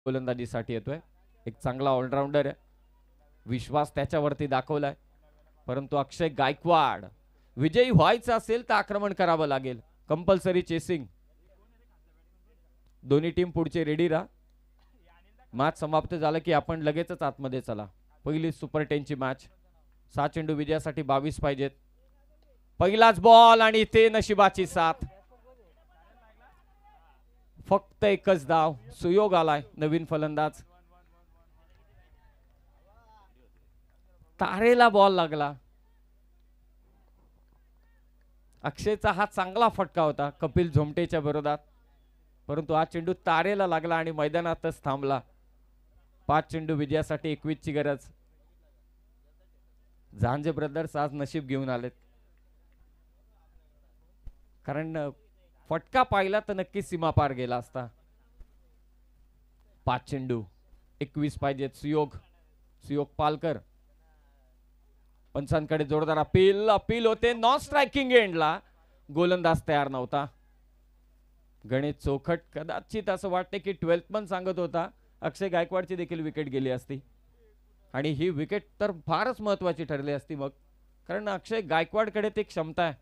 गोलंदाजीसाठी येतोय. एक चांगला ऑलराऊंडर आहे, विश्वास त्याच्यावरती दाखवलाय. परंतु अक्षय गायकवाड विजयी व्हायचं असेल तर आक्रमण करावं लागेल. Compulsory chasing. दोन्ही टीम पुढचे रेडी राहा. मॅच समाप्त झालं की आपण लगेचच आतमध्ये चला. पहिली सुपर 10 ची मॅच. 6 चेंडू विजयासाठी 22 पाहिजेत. पहिलाच बॉल आणि ते नशिबाची साथ. फक्त एकच धाव. सुयोग आलाय नवीन फलंदाज. तारेला बॉल लागला. अक्षयचा हा चांगला फटका होता कपिल झोमटेच्या विरोधात, परंतु हा चेंडू तारेला लागला आणि मैदानातच थांबला. 5 चेंडू विजयासाठी 21 ची गरज. झांजे ब्रदर्स आज नशीब घेऊन आलेत, कारण फटका पाहिला तर नक्की सीमा पार गेला असता. 5 चेंडू 21 पाहिजेत. सुयोग पालकर. पंचांकडे जोरदार अपील होते. नॉन स्ट्रायकिंग एंडला गोलंदाज तयार नव्हता. गणेश चौखट. कदाचित असं वाटते की 12th पण सांगत होता अक्षय गायकवाडची देखील विकेट गेली असती, आणि ही विकेट तर फारच महत्वाची ठरली असती मग, कारण अक्षय गायकवाडकडे ती क्षमता आहे.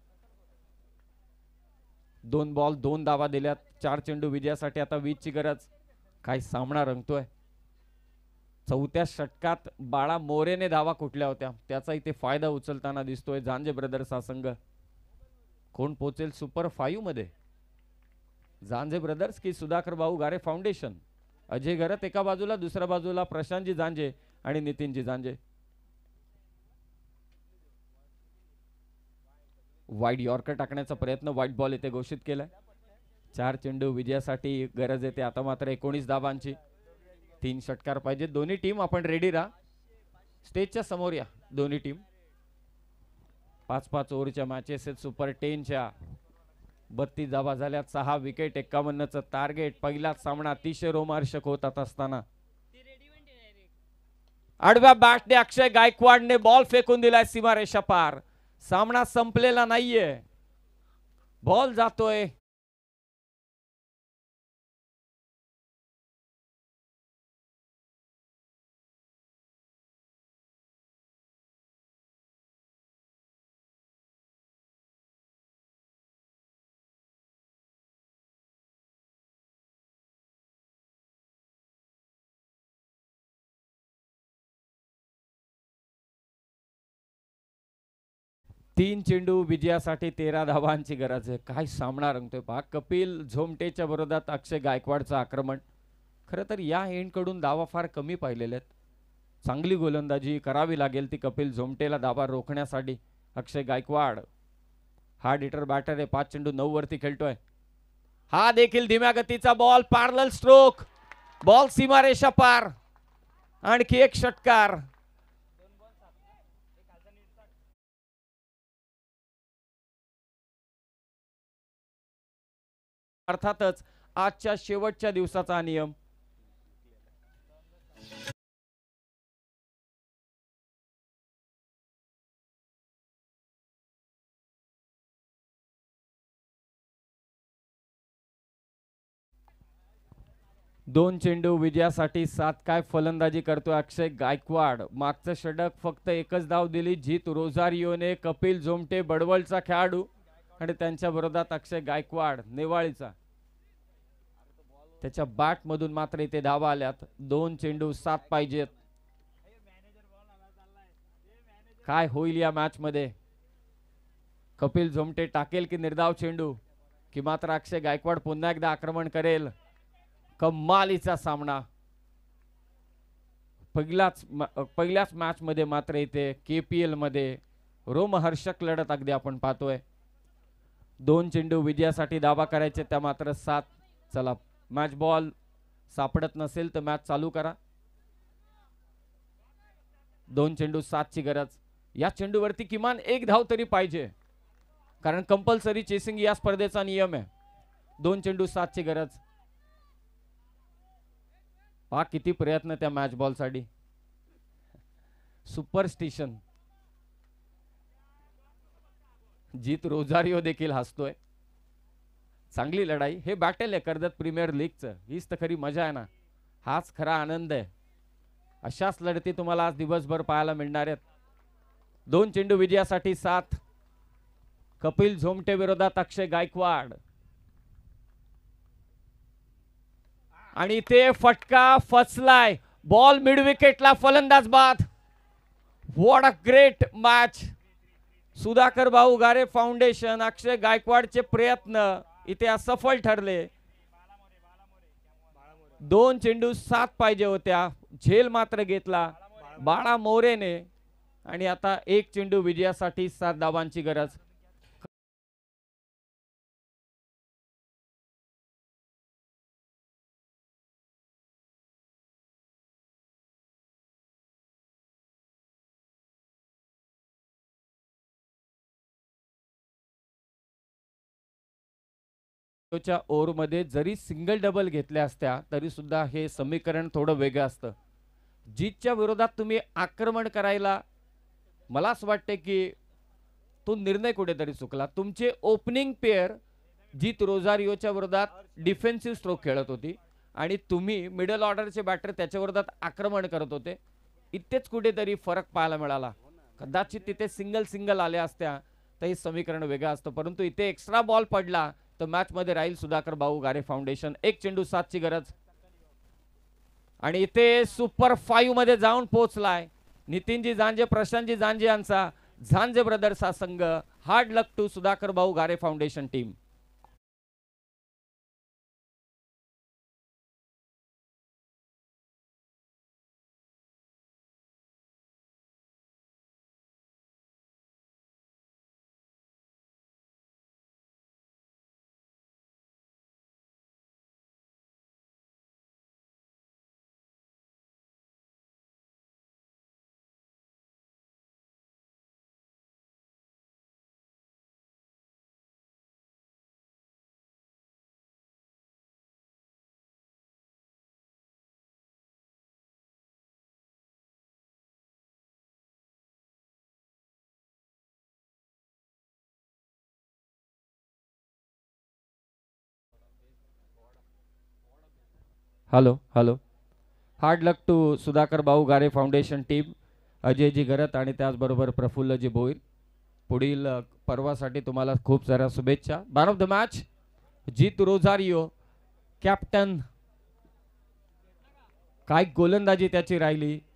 2 बॉल 2 धावा दिल्यात. 4 चेंडू विजयासाठी आता 20 ची गरज. काय सामना रंगतोय. 4थ्या षटकात बाळा मोरेने धावा कुठल्या होत्या त्याचा इथे फायदा उचलताना दिसतोय झांजे ब्रदर्स हा संघ. कोण पोहोचेल सुपर 5 मध्ये? झांजे ब्रदर्स की सुधाकर भाऊ गारे फाउंडेशन? अजय घरत एका बाजूला, दुसऱ्या बाजूला प्रशांतजी झांजे आणि नितीनजी झांजे. वाईड यॉर्कर टाकण्याचा प्रयत्न. वाईट बॉल इथे घोषित केलाय. 4 चेंडू विजयासाठी गरज येते आता मात्र 19 धावांची. 3 षटकार पाहिजे. दोन्ही टीम आपण रेडी राहा. स्टेजच्या समोर या दोन्ही टीम. 5-5 ओव्हरच्या मॅचेस आहेत सुपर 10 च्या. 32 धावा झाल्यात. 6 विकेट. 51 चं टार्गेट. पहिलाच सामना अतिशय रोमांचक होत असताना आडव्या बॅटने अक्षय गायकवाडने बॉल फेकून दिलाय सीमारेषा पार. सामना संपलेला नाहीये. बॉल जातोय. तीन चेंडू विजयासाठी 13 धावांची गरज आहे. काय सामना रंगतोय पहा. कपिल झोमटेच्या विरोधात अक्षय गायकवाडचं आक्रमण. खरं तर या एंड कडून धावा फार कमी पाहिलेले आहेत. चांगली गोलंदाजी करावी लागेल ती कपिल झोमटेला धावा रोखण्यासाठी. अक्षय गायकवाड हार्ड हिटर बॅटर आहे. 5 चेंडू 9 वरती खेळतोय. हा देखील धीम्या गतीचा बॉल. Parallel stroke. बॉल सीमारेषा पार. आणखी एक षटकार. अर्थातच आजच्या शेवटच्या दिवसाचा नियम. दोन चेंडू विजयासाठी 7. काय फलंदाजी करतोय अक्षय गायकवाड. मागचं षटक फक्त एकच धाव दिली. जीत रोझारियोने. कपिल झोमटे बडवलचा खेळाडू आणि त्यांच्या विरोधात अक्षय गायकवाड नेवाळीचा. त्याच्या बॅट मधून मात्र इथे धावा आल्यात. 2 चेंडू 7 पाहिजेत. काय होईल या मॅच मध्ये? कपिल झोमटे टाकेल की निर्धाव चेंडू, की मात्र अक्षय गायकवाड पुन्हा एकदा आक्रमण करेल? कमालीचा सामना. पहिल्याच मॅच मध्ये मात्र इथे KPL मध्ये रोमहर्षक लढत अगदी आपण पाहतोय. 2 चेंडू विजयासाठी धावा करायचे त्या मात्र 7. चला, मॅच बॉल सापडत नसेल तर मॅच चालू करा. 2 चेंडू 7 ची गरज. या चेंडूवरती किमान 1 धाव तरी पाहिजे, कारण कंपल्सरी चेसिंग या स्पर्धेचा नियम आहे. 2 चेंडू 7 ची गरज. पहा किती प्रयत्न त्या मॅच बॉल साठी. सुपरस्टिशन. जीत रोझारियो देखील हसतोय. चांगली लढाई. हे बॅटल आहे कर्जत प्रीमियर लीगचं. हीच तर खरी मजा आहे ना. हाच खरा आनंद आहे. अशाच लढती तुम्हाला आज दिवसभर पाहायला मिळणार आहेत. 2 चेंडू विजयासाठी 7. कपिल झोमटे विरोधात अक्षय गायकवाड. आणि ते फटका फसलाय. बॉल मिड विकेटला, फलंदाज बाद. What a great match. Sudhakar Bhau Gare foundation, अक्षय गायकवाडचे प्रयत्न इथे असफल ठरले. 2 चेंडू 7 पाहिजे होत्या, झेल मात्र घेतला बाळा मोरेने. आणि आता 1 चेंडू विजयासाठी 7 धावांची गरज. च्या ओव्हरमध्ये जरी सिंगल डबल घेतल्या असत्या तरी सुद्धा हे समीकरण थोडं वेगळं असतं. जीतच्या विरोधात तुम्ही आक्रमण करायला, मला असं वाटते की तो निर्णय कुठेतरी चुकला. तुमचे ओपनिंग पेअर जीत रोजारियोच्या विरोधात डिफेन्सिव्ह स्ट्रोक खेळत होती आणि तुम्ही मिडल ऑर्डरचे बॅटर त्याच्या विरोधात आक्रमण करत होते. इथेच कुठेतरी फरक पाहायला मिळाला. कदाचित तिथे सिंगल आल्या असत्या तर हे समीकरण वेगळं असतं. परंतु इथे एक्स्ट्रा बॉल पडला तर मॅच मध्ये राहील सुधाकर भाऊ गारे फाउंडेशन. 1 चेंडू 7 ची गरज. आणि इथे सुपर 5 मध्ये जाऊन पोहोचलाय नितीनजी जांजे, प्रशांतजी जांजे यांचा झांजे ब्रदर्स हा संघ. Hard luck to Sudhakar Bhau Gare foundation team. Hello hello. Hard luck to Sudhakar Bhau Gare foundation team. Ajayji गरत आणि त्याचबरोबर प्रफुल्लजी भोईर. पुढील पर्वासाठी तुम्हाला खूप साऱ्या शुभेच्छा. Man of the match Jeet Rosario. Captain काय गोलंदाजी त्याची राहिली.